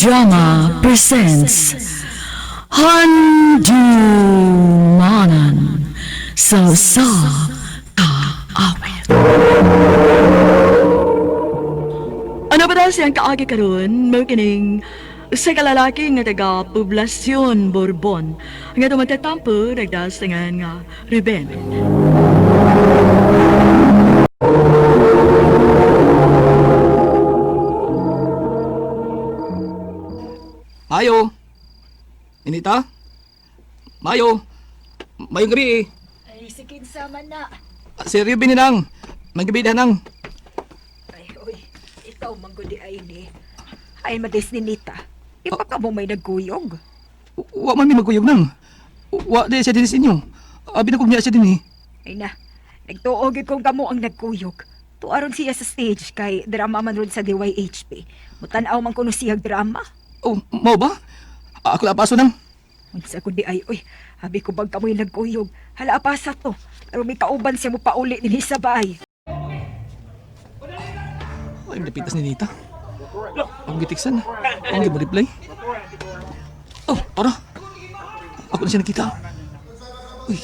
Drama presents Handumanan sa kaawit. Ano ba daw siyang kaagi karon? Magkining sa kalalaki nga taga Poblasyon Borbon nga tumatatampo nagdasingan nga Ruben. Mayo! Inita? Mayo! Mayong gabi eh. Ay, sige sama na. Si Ruben ninang. Maggabi nang. Ay, oy, ikaw manggudi ay ni. Ay, madis ni Nita. Ipaka mo may nagkuyog. Wa man mi magkuyog nang. Wa di siya din sa inyo. Abi na kong niya siya din eh. Ay na, nagtuogid kong kamo ang nagkuyog. Tuaron siya sa stage kay drama man ron sa DYHP. Mutanaw man kuno siyag drama. Oh, mau ba? Ako lang paso nang. Unsa ko di ay, oy, habi ko bag kamoy nagkuyog. Hala pa sa to. Aron may kauban siya mo pauli din sa bahay. Ay, napitas ni Nita. Ang gitiksan. Ang gi-reply. Oh, para. Ako na siya nakita. Uy.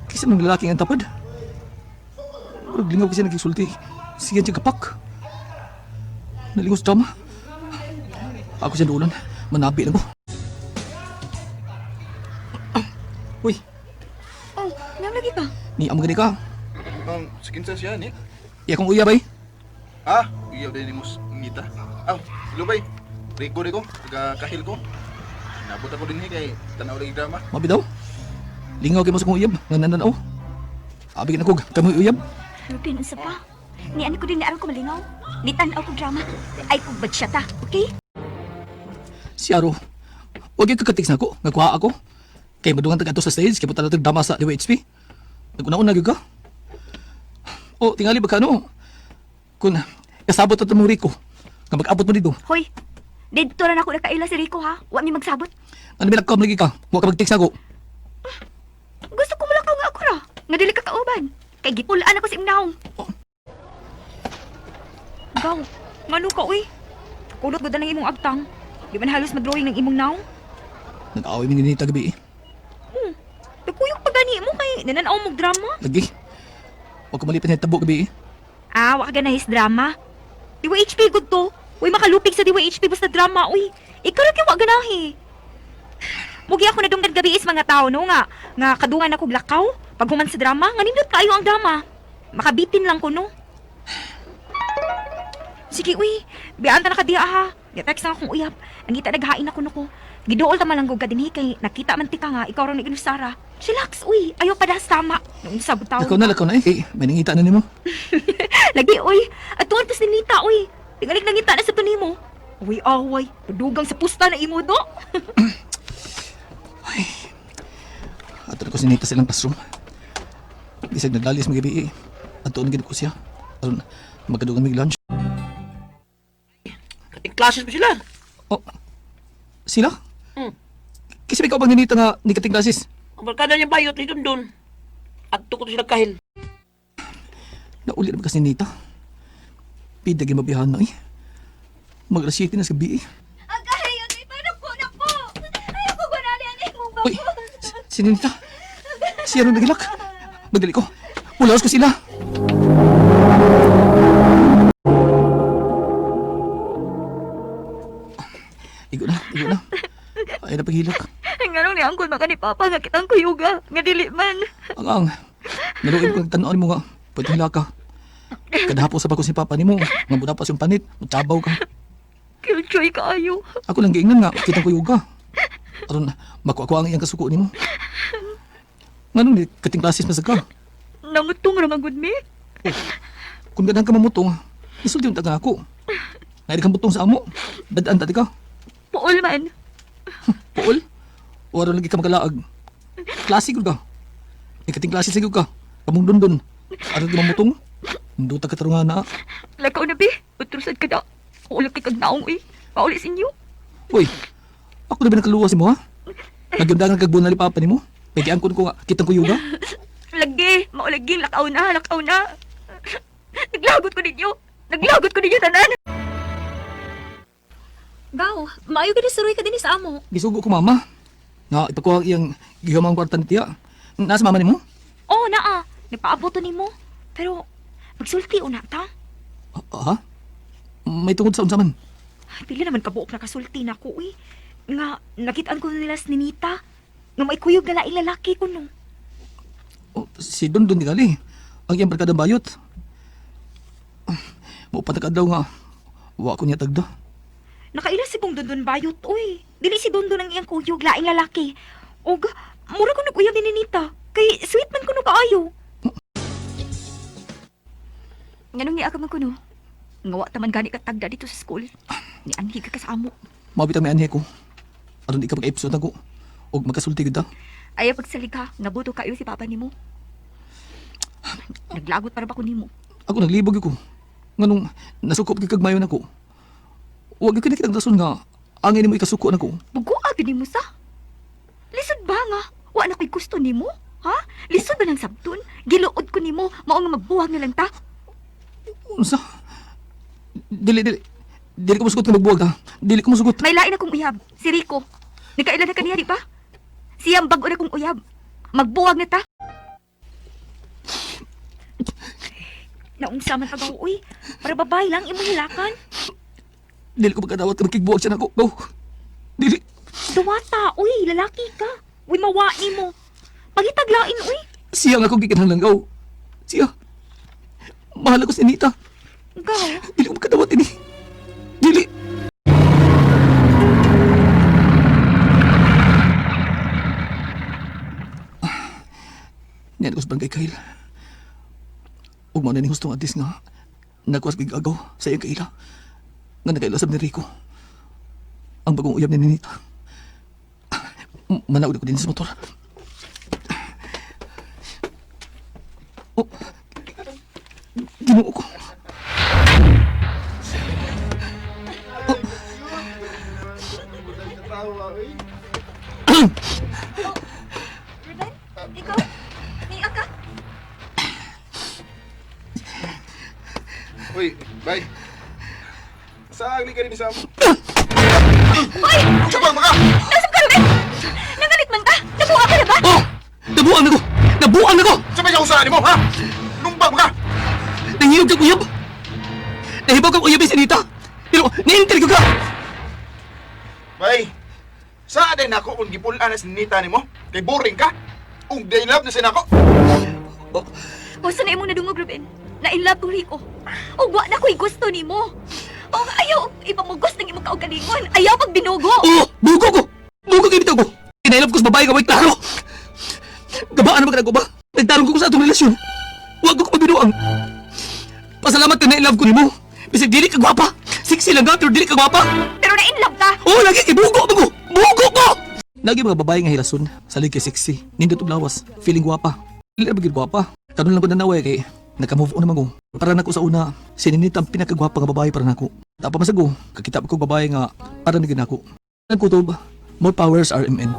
Kisa ng lalaking ang tapad. Pero lingaw kasi nagkisulti. Sige siya kapak. Nalingaw sa drama. Ako siya dulan. Manabi na ko. Uy, Oh, ngam lagi ka? ni am gani ka. Sekinsa siya ni. Iya kong uya bay. Ah, iya din mo ngita. Aw, hello bay. Rico ko, taga kahil ko. Nabot ako din kay tanaw lagi drama. Mabi daw. Lingaw kay mo sa kong uyab. Nga nananaw. Abi ka na kog. Kamoy uyab. Ruben, unsa pa? Ni ano ko din ni aron ko malingaw. Ni tan-aw ko drama. Ay kog bad siya ta, okay? Si Aro. Huwag yung kakatiks na ako. Nagkuha ako. Kaya madungan taga sa stage. Kaya punta natin drama sa DWHP. Naguna-una ka. O, tingali ba ka ano? Kung kasabot at mong Rico. Nga mag-abot mo dito. Hoy, dito rin ako nakaila si Rico ha. Wa mi magsabot. Ano ba nagkam lagi ka? Huwag ka mag-text na ako. Gusto ko malakaw nga ako ra. Nga dili ka kauban. Kay gipulaan ako sa imnahong. Gaw, ngano ka, uy? Kulot ko ng imong agtang. Di man halos mag-drawing ng imong naong? Nag-away mi ni Nita gabi eh. Nagkuyog pa gani mo kay nananaw mong drama? Lagi. Huwag ka malipin na tabo gabi eh. Ah, waka ganahis drama. DYHP good to. Uy, makalupig sa DYHP basta drama, uy. Ikaw rin wa ganahi. Mugi ako na dunggan gabi is mga tao, no nga. Nga kadungan ako lakaw. Pag human sa drama, nga nindot kayo ang drama. Makabitin lang ko, no? Sige, uy. Biyaan ta na kadiya, ha. Get-text na akong uyap. Ang kita naghain ako, no ko. Gidool ta malanggog ka din, kay nakita man tika nga, ikaw rin ni Sara. Relax, uy. Ayaw pa das tama. Nung sabot tao. Lakaw na eh. Kay may nangita na ni mo. Lagi, uy. At tuwan pas nilita, uy. Tingalik nangita na sa to nimo. Uy, away. Padugang sa pusta na imo, do. Ato ko si Nita silang classroom. Isag naglalis magabi eh. At tuon gid ko siya. Aron magkadugan mig lunch. Kating classes mo sila. Oh. Sila? Hmm. Kasi ikaw bang ninita nga ni kating classes? Ang barkada niya bayot ni Dundun. At tukot sila kahil. Nauli na ba kasi Nita? Pidagin mabiyahan na eh. Mag-alas 7 na sa gabi eh. Agayon, ay parang po na po. Ayaw ko gunali ang imong Uy, si Nita. Si Aaron nagilak. Madali ko. Ulaos ko sila. Igo na. Ay na paghilak. Nganong ni angkol maka ni Papa nga kitang kuyuga. Nga dili man. Ang naluin ko tanoon mo nga. Pwede hila ka. Kadahapo sa pagko si Papa ni mo. Nga muna pa siyang panit. Magtabaw ka. Killjoy kaayo. Ako lang giingnan nga. Kitang ko yoga. Aron makuha ang iyang kasuko ni mo. Nga nung kating klases masag ka. Nangutong ra magud mi. Kung ganang ka mamutong, isulti yung taga ako. Ngayon kang butong sa amo. Dadaan tati ka. Puol man. Puol. O aron lagi ka magalaag. Klase ko ka. Ikating klase sa ka. Kamong dundun. Aron ka mamutong. Hindi ka katarungan na. Lakaw na bi. Utrusad ka na. Uulap kay kag naong uy. Paulis inyo. Uy, ako na ba nakaluwas mo ha? Nagyundangan kag bunali papa ni mo. Nagyan ko nga, kitang kuyuga. Lagi. Maulaging lakaw na. Lakaw na. Naglagot ko ninyo. Naglagot ko ninyo tanan. Gaw, maayo ka suroy ka din sa amo. Gisugo ko mama. Nga ipakuha iyang gihamang kwarta ni tiya. Nasa mama nimo? Oh, naa. Nagpaabot to nimo. Pero magsulti una ta. Ha? May tungod sa unsa man. Ay, pila naman kabuok na kasulti na ko eh. Nga, nakitaan ko nila sa Ninita. Nga may kuyog na laing lalaki ko no. Oh, si Don Don gali. Ang iyang barkada bayot. Mo patakad daw nga. Wa ko niya tagda. Nakaila si Bong Dondon Bayot, uy. Dili si Dondon ang iyang kuyog, laing lalaki. Og, mura ko nag-uyab ni Ninita. Kay sweet man ko no kaayo. Nganong niya ka man ko no? Ngawa taman gani ka tagda dito sa school. Ni anhi ka sa amo. Mabitang may anhe ko. Aron di ka mag-episode ako. Og magkasulti gud ta. Ayaw pagsalig ka, nabuto kayo si papa nimo. Naglagot para ba ko nimo? Ako naglibog ako. Nganong nasukop kay kagmayon ako. Huwag ka nakitang rason nga. Angin mo ikasuko na ko. Buguag ni mo sa? Lisod ba nga? Wa na ko'y gusto nimo? Ha? Lisod ba ng sabton? Giluod ko nimo, mao nga magbuwag na lang ta. Unsa? Dili. Dili ko masugot nga magbuwag ha. Dili ko masugot. May lain akong uyab, si Rico. Nagkailan na kaniya, di ba? Siyang bago na kong uyab. Magbuwag na ta. Naungsa man agaw, uy. Para babae lang, imong hilakan. Dili ko magkadawat nga makigbuwag siya na ko. No. Dili. Duwata, uy, lalaki ka. Uy, mawain mo. Pagitaglain, uy. Siya nga akong gikanang langgaw. Siya. Mahal ako si Nita. Gaw. Dili ko magkadawat ini. Dili. Niyan ko sa barangay Kahil. Huwag mo na ning hustong atis nga nagwas gigagaw sa iyang kaila nga nagkailasab ni Rico. Ang bagong uyab ni Ninita. Manaud ko din sa motor. Oh, ginuo ko. Ikaw? Niya ka? Uy, bye. Sa agli ka rin sa amo. Uy! Sabang maka! Nasaan ka, Ruben? Nangalit man ka? Nabuha ka na ba? Oh! Nabuang na ko! Nabuang na ko! Sabay sa usahan mo, ha? Lumbang maka! Nahiyog kang uyab! Nahibaw kang uyab si Nita! Pero naintil ko ka! Bye. Sa aday na ako kung gipulaan na sinita ni mo? Kay boring ka? Kung day love na sinako? O, saan na imong nadungog, Ruben? Na-inlove ko, Rico. O, wa na ko'y gusto ni mo. O, ayaw, ipamugos ng imong kaugalingon. Ayaw pag binugo. Oo! Bugo ko! Bugo kayo ko! Kinailap ko sa babae ka, wait, klaro! Gabaan naman ka na ko ba? Nagtarong ko sa atong relasyon. Huwag ko mabinuang. Pasalamat ka na in love ko ni mo. Bisag dili ka gwapa. Sexy lang ka, pero dili ka gwapa. Pero na-inlove ka. Oo, lagi kay bugo mo! Bugo ko! Lagi mga babae nga hilason. Salig kay sexy. Nindot og lawas. Feeling gwapa. Dili na bagid gwapa. Karon lang ko nanaway kay naka-move on naman ko. Para nako sa una, sininita ang pinakagwapa nga babae para nako. Tapa masago, kakita ko babae nga para nagin ako. Nagkutob, more powers RMN.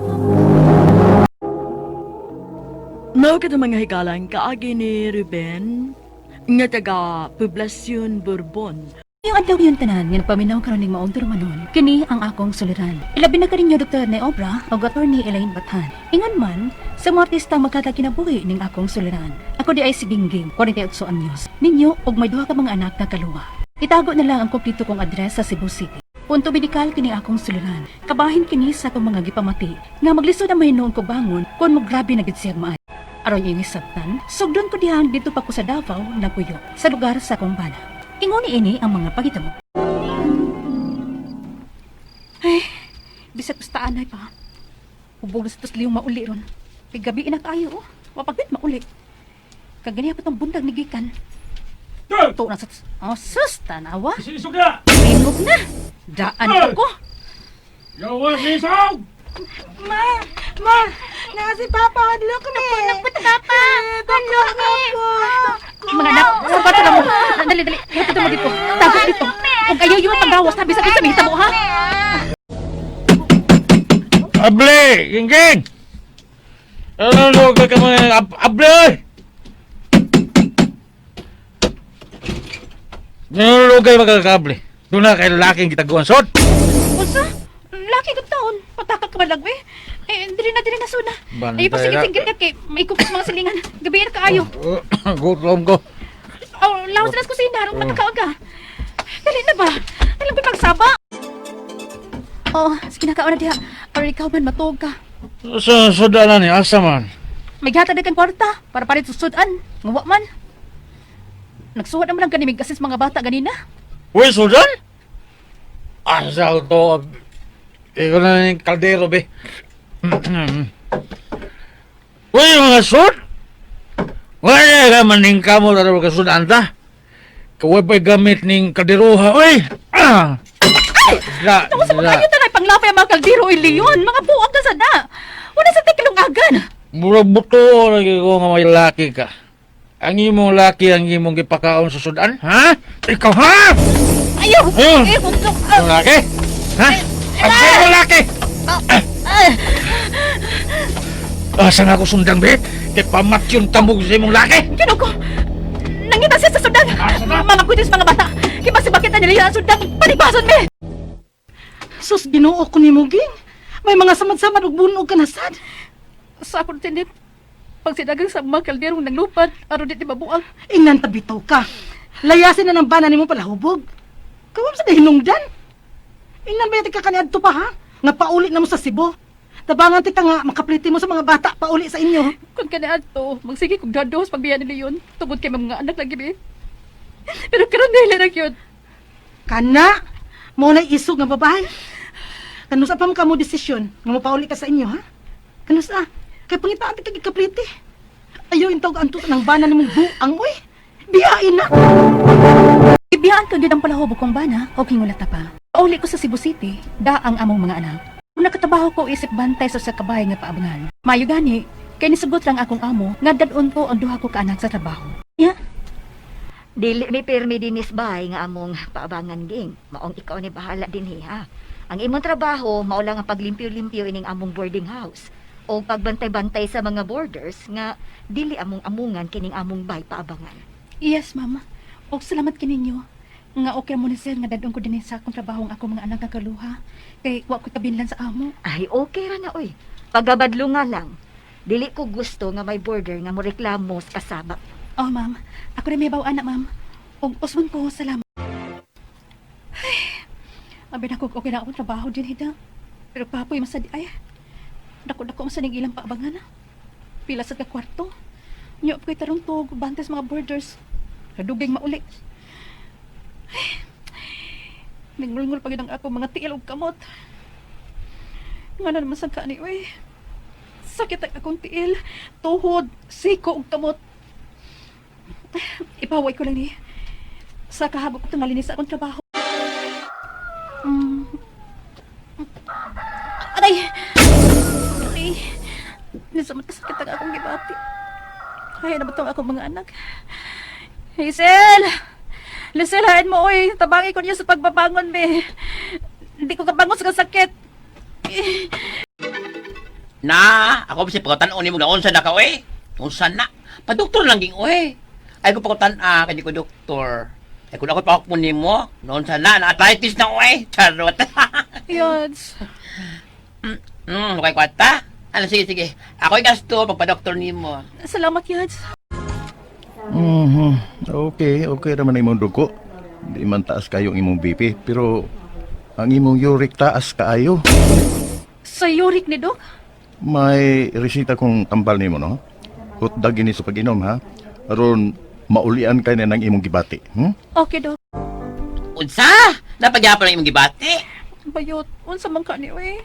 Mao ka mga higalang kaagi ni Ruben nga taga Poblacion Bourbon. Yung adlaw yung tanan nga nagpaminaw karon ning maong turmanon, kini ang akong suliran. Ilabi na kaninyo Dr. Neobra o Attorney Elaine Batan. Ingon man, sa mga artista magkakakinabuhi ning akong suliran. Ako di ay si Gingging, 48 anyos. Ninyo, og may duha ka mga anak na kaluwa. Itago na lang ang kompleto kong address sa Cebu City. Punto medikal kini akong suliran. Kabahin kini sa akong mga gipamati nga maglisod ang mahinoon ko bangon kung mo grabe na gid siya maay. Aron yung isabtan, sugdon ko dihan dito pa ko sa Davao, Naguyo, sa lugar sa akong bana. Inguni ini ang mga pagitamo. Ay, bisag basta anay pa. Ubog na sa tasliyong mauli ron. Kay gabi na kayo, wapagbit mauli. Kagani pa tong bundag ni Gikan. Ito na sa... Oh, sus, tanawa. Sinisog na! Limog na. Daan ako. Yawa, sinisog! Ma, nga si Papa, hadlok ni. Napot Papa, hadlok ni. Mga anak, sabat ka mo. Dali, hapit mo dito. Tago dito. Kung ayaw yung paggawas, sabi sa mo, ha? Able! Gingging! Ano ka mga able! Nalulugay magkakable. Doon na kay lalaking gitaguan sod. Usa Laki ka taon. Pataka ka malag, eh. Dili na suna. Bantay Ay, pasigit na. ka kay may kupos mga silingan. Gabi na kaayo. Gutom ko. Oh, lawas na sa kusina. Harong matakaon ka. Dali na ba? Alam ko pagsaba. Oh, sige na kaon na diha. Para ikaw man matog ka. Sa dala ni asa man. May gata na kang kwarta para palit susudan. Ngawa man. Nagsuwat naman ang kanimig asis mga bata ganina. Uy, Sudan? Asa to? Ikaw na yung kaldero, be. Uy, mga sud? Wala ka maning kamo na rin kasudan ta. Kaway pa'y gamit ning kalderoha. Uy! Ah! Naku sa mga kayo tanay panglapay ang mga kaldiro iliyon. Mga buwag na sana. Wala sa tikalungagan. Murag buto lagi ko nga may laki ka. Ang imong laki ang imong gipakaon sa sudan, ha? Ikaw, ha? Ayaw! Ayun. Eh, buntok! Ang laki? Ha? Ang sa'yo laki! Asa nga ako sundang, be? Kaya pamat yung tambog sa imong laki? Kinuko! Nangita siya sa sundan! Mga kutis mga bata! Kipasi bakit na nila ang sundang panibason me! Sus, ginoo ko ni Muging. May mga samad-samad ug bunog ka na sad. Sa akong tinip, pag sinagang sa mga kalderong ng lupad, aron di mabuang. Ingnan tabitaw ka. Layasin na ng bana nimo pala hubog. Kawam sa hinungdan. Ingnan ba ka kaniadto pa ha? Nga pauli na mo sa Cebu. Tabangan tika nga makapliti mo sa mga bata pauli sa inyo. Kung kanaan to, magsige kong dados pagbiyan nila yun. Tungod kay mga anak lagi be. Pero karon nila na yun. Kana, mo na isog nga babae. Kanusa pa mo kamo desisyon nga mapauli ka sa inyo ha? Kanusa? Kay pangitaan ti kag kapliti. Ayaw intawg anto ng bana nimong buang oy. Biyain na. Ibiyaan ka gidang palahubog kong bana, o kingulat na pa. Pauli ko sa Cebu City, da ang among mga anak. Kung nakatabaho ko isip bantay sa kabay nga paabangan. Mayo gani, kay nisugot lang akong amo, nga dadon ko ang duha ko kaanak sa trabaho. Ya, Dili mi pirmi dinis bay nga among paabangan ging. Maong ikaw ni bahala dinhi ha. Ang imong trabaho mao lang ang paglimpyo-limpyo ining among boarding house o pagbantay-bantay sa mga boarders nga dili among amungan kining among bay paabangan. yes mama. O salamat kininyo. Nga okay mo ni sir nga dadon ko din sa akong trabaho ang ako mga anak nga kaluha. Kay wa ko kabinlan sa amo. Ay okay ra na oy. Pagabadlo nga lang. Dili ko gusto nga may boarder nga mo reklamo sa kasama. Oh ma'am, ako rin may bawa anak ma'am. Og usbon ko, salamat. Ay, abi na ko okay na akong trabaho din hida. Pero papoy masadi ay. Dako-dako masaning ilang paabangan na. Pila sa ka kwarto. Nyo ko'y tarong to, bantes mga boarders. Naduging mauli. Ay, ningulngul pagin ang ako mga tiil og kamot. Nga na naman sa kani, uy. Sakit ang akong tiil, tuhod, siko og kamot. Ipaway ko lang ni. Sa kahabok ko malinis sa akong trabaho. Aray! Aray! Nisamat kasakit ang akong gibati. Kaya na ba itong akong mga anak? Hazel! Lisel, hain mo, oy. Tabangi ko niya sa pagbabangon, be. Hindi ko kabangon sa kasakit. Na, ako si pagkatan ni mo na unsa na ka, we. Unsa na? Pa-doktor lang ging, we. Ay ko pagkatan, kanya ko doktor. Ay kung ako pakakpon ni mo, noon sa na arthritis na, we. Charot. Yods. Okay, kwata? Ano, sige. Ako'y gasto, pagpa-doktor ni mo. Salamat, Yods. Okay naman imong dugo. Di man taas kayo ang imong BP, pero ang imong uric taas kaayo. Sa yurik ni Doc? May resita kong tambal nimo, no? Hutdag ini sa pag-inom, ha? Aron maulian kay na ng imong gibati. Okay, Doc. Unsa? Napagyapon ang imong gibati. Bayot, unsa man ka ni, we.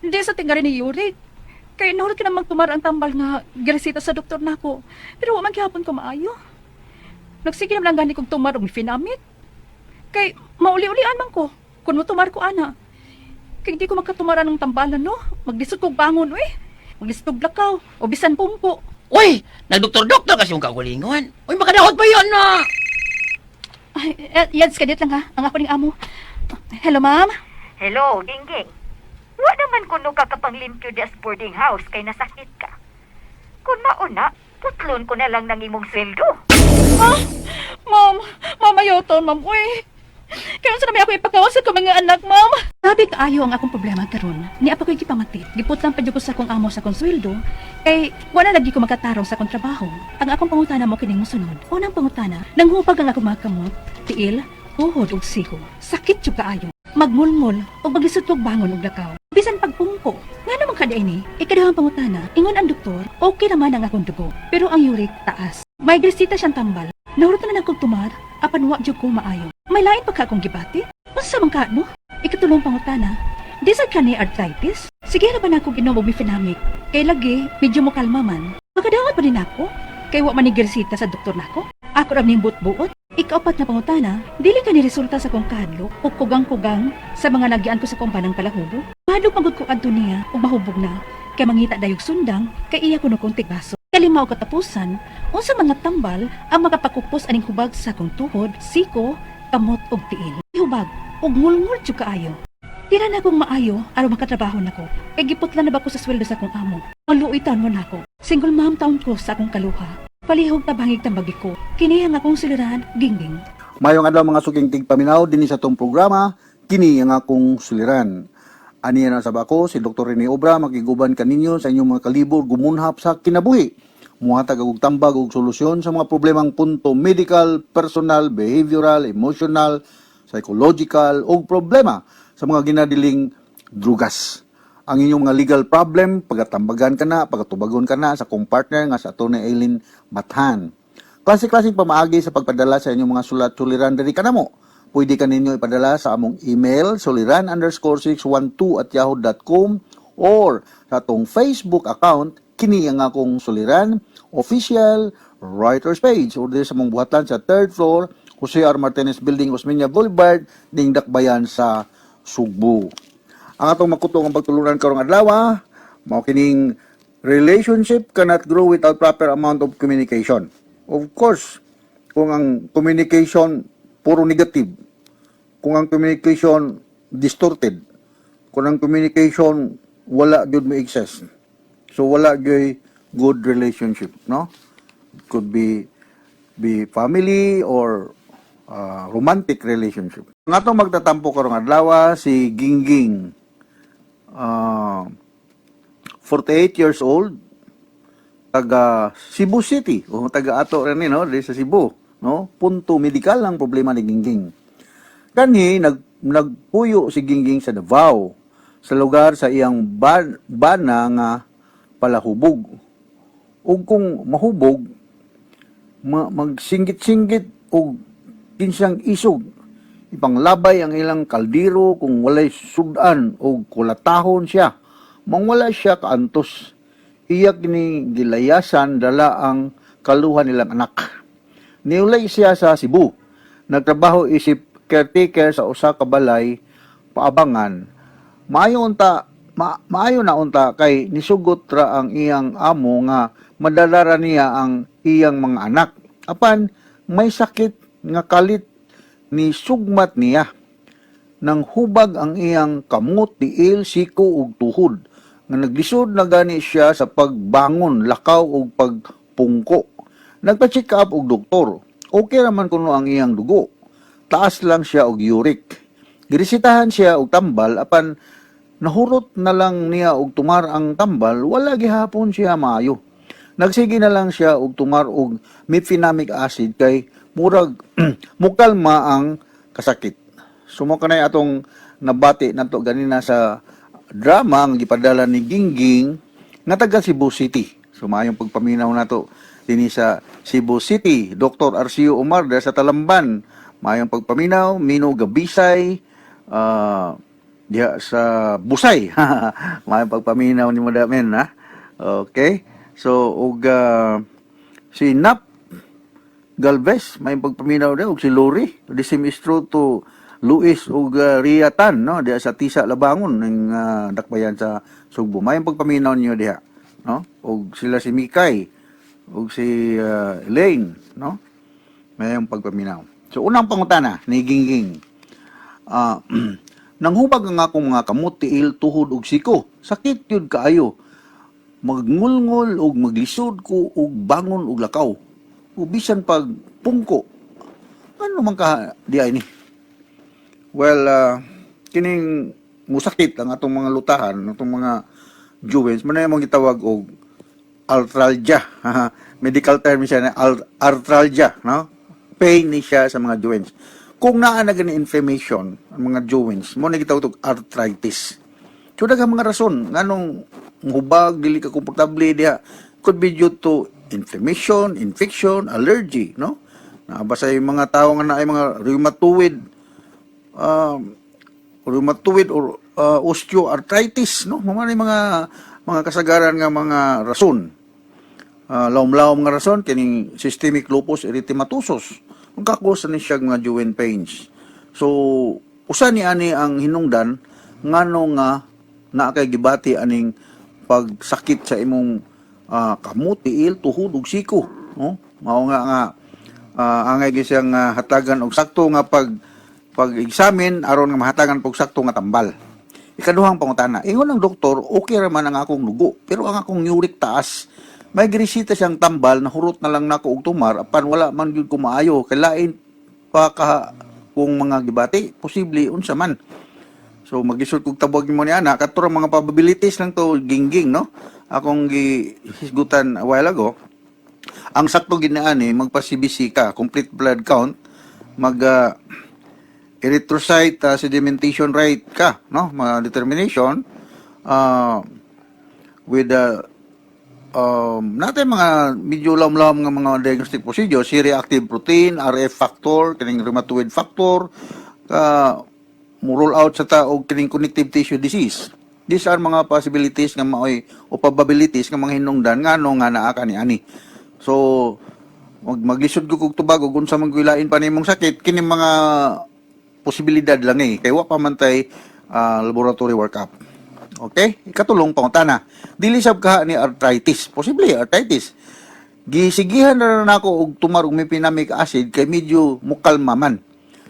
Hindi sa tingari ni yurik. Kaya nahulog ka namang tumar ang tambal nga giresita sa doktor na ako. Pero wa man gihapon ko maayo. Nagsige naman lang gani kong tumar og finamit. Kay mauli-ulian man ko kun mo tumar ko ana. Kay di ko magkatumaran ng tambalan no. Maglisod kog bangon we. Maglisod kog lakaw o bisan pumpo. Uy, nagdoktor-doktor kasi yung kagulingon. Uy, makadahot ba yun, no? Ay, Yads, kadit lang ha. Ang ako ning amo. Hello, ma'am. Hello, Gingging. Wa naman kuno ka kapanglimpyo di as boarding house kay nasakit ka. Kung mauna, putlon ko na lang ng imong sweldo. Ma'am, mamayoton, ma'am. Uy, kaya saan namin ako ipakawasan ko mga anak, ma'am? Sabi ka, kaayo ang akong problema karon. Ni apa ko'y gipamatit. Giputang pa jud ko sa akong amo sa akong sweldo. Kay wala lagi ko makatarong sa akong trabaho. Ang akong pangutana mo kining mosunod. Unang pangutana, nanghupag ang akong mga kamot, tiil, tuhod ug siko. Sakit jud kaayo. Magmulmul o maglisod kog bangon og lakaw. Bisan pagpungko. Nga naman kada ini, ikadahang pangutana, ingon ang doktor, okay naman ang akong dugo. Pero ang uric taas. May grisita siyang tambal. Nahurot na akong tumar, apan wa jud ko maayo. May lain pa ka akong gibati? Unsa man ka no? Ikatulong pangutana, di sad ka ni arthritis? Sige ra ba na akong inom og mefenamic? Kay lagi, medyo mo kalma man. Makadawat pa din ako? Kay wa man ni grisita sa doktor nako? Ako ra ning buot-buot. Ikaapat na pangutana, dili ka ni resulta sa kong kahadlok o kugang-kugang sa mga nagyan ko sa kumpanang palahubog. Mahadlok magud ko adto niya o mahubog na. Kay mangita dayog sundang, kay iya ko no kong tigbaso. Kalima o katapusan, o sa mga tambal ang makapakupos aning hubag sa akong tuhod, siko, kamot og tiil. Hubag, og ngulngul jud kaayo. Tira na akong maayo aron makatrabaho nako. Kay giputlan na ba ko sa sweldo sa akong amo. Maluitan mo nako. Single mom taon ko sa akong kaluha. Palihog tabangig tambagi ko. Kini ang akong suliran, gingging. Mayong adlaw mga suging tigpaminaw dinhi sa tong programa, kini ang akong suliran. Ani na sa bako si Dr. Rene Obra makiguban kaninyo sa inyong mga kalibor gumunhap sa kinabuhi. Muhatag og tambag og solusyon sa mga problemang punto medical, personal, behavioral, emotional, psychological o problema sa mga ginadiling drugas. Ang inyong mga legal problem, pagatambagan ka na, pagatubagon ka na sa kong partner nga sa Atty. Eileen Bathan. Klase-klaseng pamaagi sa pagpadala sa inyong mga sulat-suliran diri kanamo. Pwede ka ninyo ipadala sa among email suliran_612@yahoo.com or sa atong Facebook account kini ang akong suliran official writers page or sa mong buhatan sa 3rd floor Jose R. Martinez Building, Osmeña Boulevard, ding Dakbayan sa Sugbo. Ang atong makutong ang pagtuluran karong adlaw, mao kining relationship cannot grow without proper amount of communication. Of course, kung ang communication puro negative, kung ang communication distorted, kung ang communication wala gyud may excess. So wala gyud good relationship, no? Could be family or romantic relationship. Ang atong magtatampo karong adlaw si Gingging. 48 years old, taga Cebu City, o taga ato rin no, di sa Cebu, no? Punto medikal ang problema ni Gingging. Kani nagpuyo si Gingging sa Davao, sa lugar sa iyang bana nga palahubog. Ug kung mahubog, magsinggit-singgit og kinsang isog, ipanglabay ang ilang kaldero kung walay sudan o kulatahon siya. Mangwala siya kaantos. Iyak ni gilayasan dala ang kaluhan nilang anak. Niulay siya sa Cebu. Nagtrabaho isip caretaker sa usa ka balay paabangan. Maayo na unta kay nisugot ra ang iyang amo nga madalara niya ang iyang mga anak. Apan may sakit nga kalit ni sugmat niya. Nang hubag ang iyang kamot, tiil, siko ug tuhod. Nga naglisod na gani siya sa pagbangon, lakaw ug pagpungko. Nagpa-check up og doktor. Okay naman kuno ang iyang dugo. Taas lang siya og uric. Girisitahan siya og tambal apan nahurot na lang niya og tumar ang tambal, wala gihapon siya maayo. Nagsige na lang siya og tumar og mefenamic acid kay murag mukalma ang kasakit. Sumo kanay atong nabati nato ganina sa drama ang gipadala ni Gingging nga taga Cebu City. Sumayong pagpaminaw nato dinhi sa Cebu City, Dr. Arcio Umarda sa Talamban. Mayong pagpaminaw Mino Gabisay diha sa Busay. Mayong pagpaminaw ni Madamen ha. Okay? So ug si Nap Galvez may pagpaminaw daw og si Lori. The same is true to Luis ug Riatan no diha sa Tisa Labangon ning Dakbayan sa Sugbo. May pagpaminaw niyo diha no og sila si Mikay ug si Elaine no. May pagpaminaw. So unang pangutana ni Gingging. Nanghubag ang akong mga kamot, tiil, tuhod ug siko. Sakit yun kaayo. Magngulngol ug maglisod ko ug bangon ug lakaw. Ubisan pag pungko. Ano man ka di ay ni? Well, kining musakit ang atong mga lutahan, atong mga joints, man na yung gitawag og arthralgia. Medical term siya na arthralgia, no? Pain ni siya sa mga joints. Kung naa na gani inflammation ang mga joints, mo na gitawag og arthritis. So daghang mga rason nganong hubag dili ka komportable diha, could be due to inflammation, infection, allergy, no? Nabasa yung mga tao nga na ay mga rheumatoid or osteoarthritis, no? Mga mga kasagaran nga mga rason. Lawom-lawom nga rason kining systemic lupus erythematosus. Kung kakos ni siya mga joint pains. So usa ni ani ang hinungdan ngano nga naa kay gibati aning pagsakit sa imong kamot, tiil, tuhod ug siko, no? Mao nga angay gyud siyang hatagan og sakto nga pag-examine aron nga mahatagan og sakto nga tambal. Ikaduhang pangutana, ingon ang doktor, okay ra man ang akong dugo, pero ang akong uric taas, may giresita siyang tambal na hurot na lang nako og tumar apan wala man gyud ko maayo kay lain pa ka kung mga gibati posible unsa man. So magisod kog tabog mo ni ana katura mga probabilities lang to gingging, no? Akong gihisgutan a while ago. Ang sakto ginaani magpa-CBC ka, complete blood count, mag erythrocyte sedimentation rate ka, no? Mga determination with natin mga medyo lam-lam nga mga diagnostic procedure, C-reactive protein, RF factor, kining rheumatoid factor, mo-roll out sa taog kining connective tissue disease. These are mga possibilities nga maoy o probabilities nga mga hinungdan ngano nga naa kani-ani. So maglisod ko kog tubag ug unsa man gilain pa nimong sakit kini mga posibilidad lang kay wa pa man tay laboratory workup. Okay? Ikatulong pangutana. Dili sab kaha ni arthritis. Posible arthritis. Gisigihan na nako og tumar og mefenamic acid kay medyo mukalma man.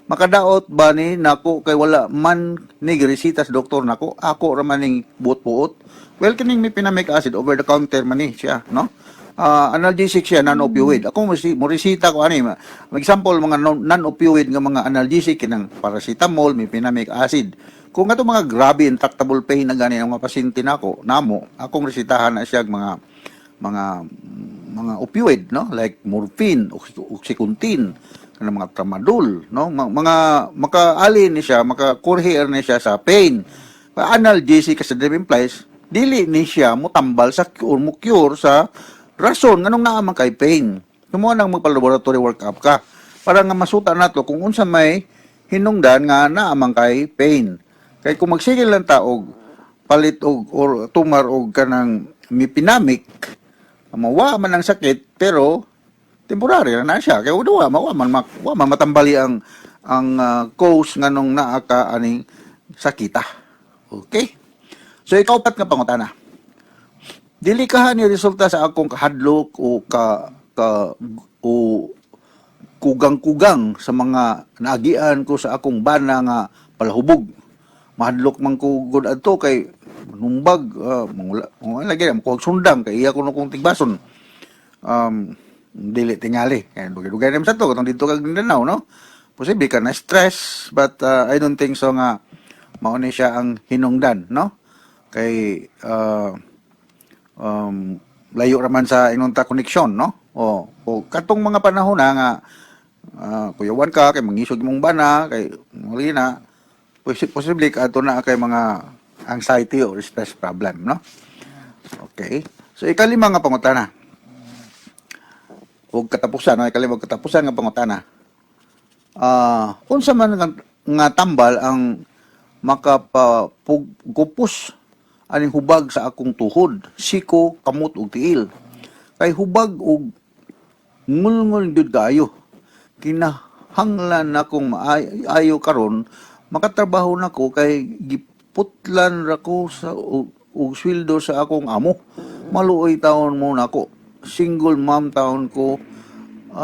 Makadaot ba ni nako kay wala man ni giresita sa doktor nako, ako ra man ning buot-buot. Well kining mefenamic acid over the counter man ni siya, no? Analgesic siya, non-opioid. Ako mo resita ko ani, example mga non-opioid nga mga analgesic kinang paracetamol, mefenamic acid. Kung ato mga grabe intractable pain na gani ang mga pasyente nako, namo, akong resitahan na siya mga opioid, no? Like morphine, oxycontin, kanang mga tramadol, no? Mga makaali ni siya, maka-courier ni siya sa pain. Analgesic kasi the implies, dili ni siya mo tambal sa cure, mo cure sa rason nganong naa man kay pain. Tumo nang magpa-laboratory workup ka para nga masuta nato kung unsa may hinungdan nga naa man kay pain. Kay kung magsigil lang ta og palit og or tumar og kanang mefenamic, mawa man ang sakit pero temporary na siya kay wa man matambali ang cause nganong naa ka aning sakita. Okay? So ikaw pat nga pangutana. Dili ka ni resulta sa akong kahadlok o kugang-kugang sa mga naagian ko sa akong bana nga palahubog. Mahadlok man ko gud adto kay numbag mga lagi mo ko sundang kay iya ko no kong tigbason. Dili tingali kay dugay-dugay naman sa to katong dito kag Mindanao, no? Posible ka na stress but I don't think so nga mao ni siya ang hinungdan, no? Kay layo raman sa inunta koneksyon, no? O katong mga panahon na nga kuyawan ka kay mangisod mong bana kay mali na posible ka ato na kay mga anxiety or stress problem, no? Okay. So ikalima nga pangutana. Og katapusan, no? Ikalima katapusan nga pangutana. Unsa man nga tambal ang makapagupos aning hubag sa akong tuhod, siko, kamot ug tiil. Kay hubag ug ngulngul jud kaayo. Kinahanglan akong maayo karon makatrabaho nako kay giputlan ra ko sa og sweldo sa akong amo. Maluoy taon mo nako. Single mom taon ko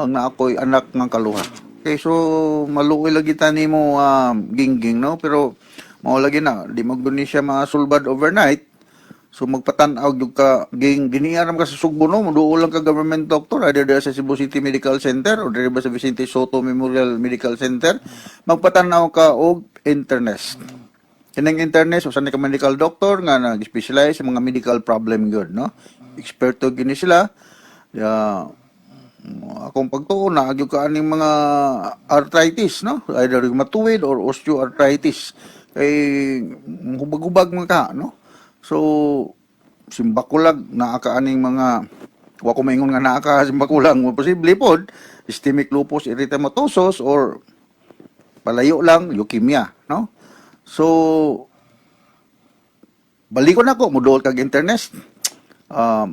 na ako'y anak ng kaluha. Okay, so maluoy lagi tani mo gingging, no? Pero mao lagi na di magduni siya masulbad overnight. So magpatan-aw jud ka ging giniaram ka sa Sugbo, no? Muduol lang ka government doctor either sa Cebu City Medical Center o diri ba sa Vicente Soto Memorial Medical Center. Magpatan-aw ka og internist. Kinang internet usa ka medical doctor nga nag-specialize sa mga medical problem gyud, no? Eksperto gini sila. Ya akong pagtuon na agyo ka aning mga arthritis, no? Either rheumatoid or osteoarthritis. Kay hubag-hubag man ka, no? So simbakulag naa ka aning mga wa ko maingon nga naa ka simbakulang mo posible pod systemic lupus erythematosus or palayo lang leukemia, no? So, balikon ako, muduol kag internet.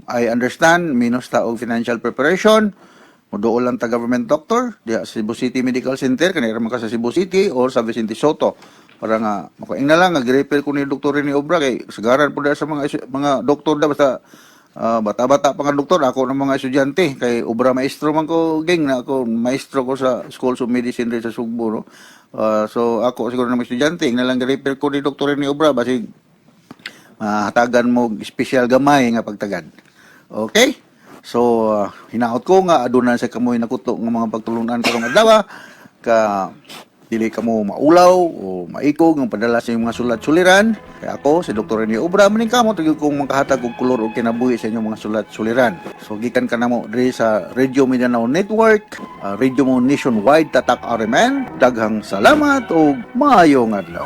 I understand, minus ta og financial preparation, muduol lang ta government doctor, diya sa Cebu City Medical Center, kanira man ka sa Cebu City or sa Vicente Soto. Para nga, makaing na lang, nag-refer ko ni doktor ni Obra, kay sagaran po sa mga doktor da, basta bata-bata pa nga doktor, ako ng mga estudyante, kay Obra maestro man ko, geng, na ako, maestro ko sa Schools of Medicine rin sa Sugbo, no? So ako siguro ng mga estudyante, na lang refer ko ni doktor ni Obra, basi hatagan mo special gamay nga pagtagad. Okay? So hinaot ko nga aduna sa kamoy nakuto ng mga pagtulunan karong adlaw ka dili ka mo maulaw o maikog ng padala sa inyong mga sulat-suliran. Kaya ako, si Dr. Rene Obra, maning kamo, tagyo kong makahatag og kulor o kinabuhi sa inyong mga sulat-suliran. So, gikan ka na mo diri sa Radio Mindanao Network, Radio mo nationwide, Tatak RMN. Daghang salamat o maayong adlaw.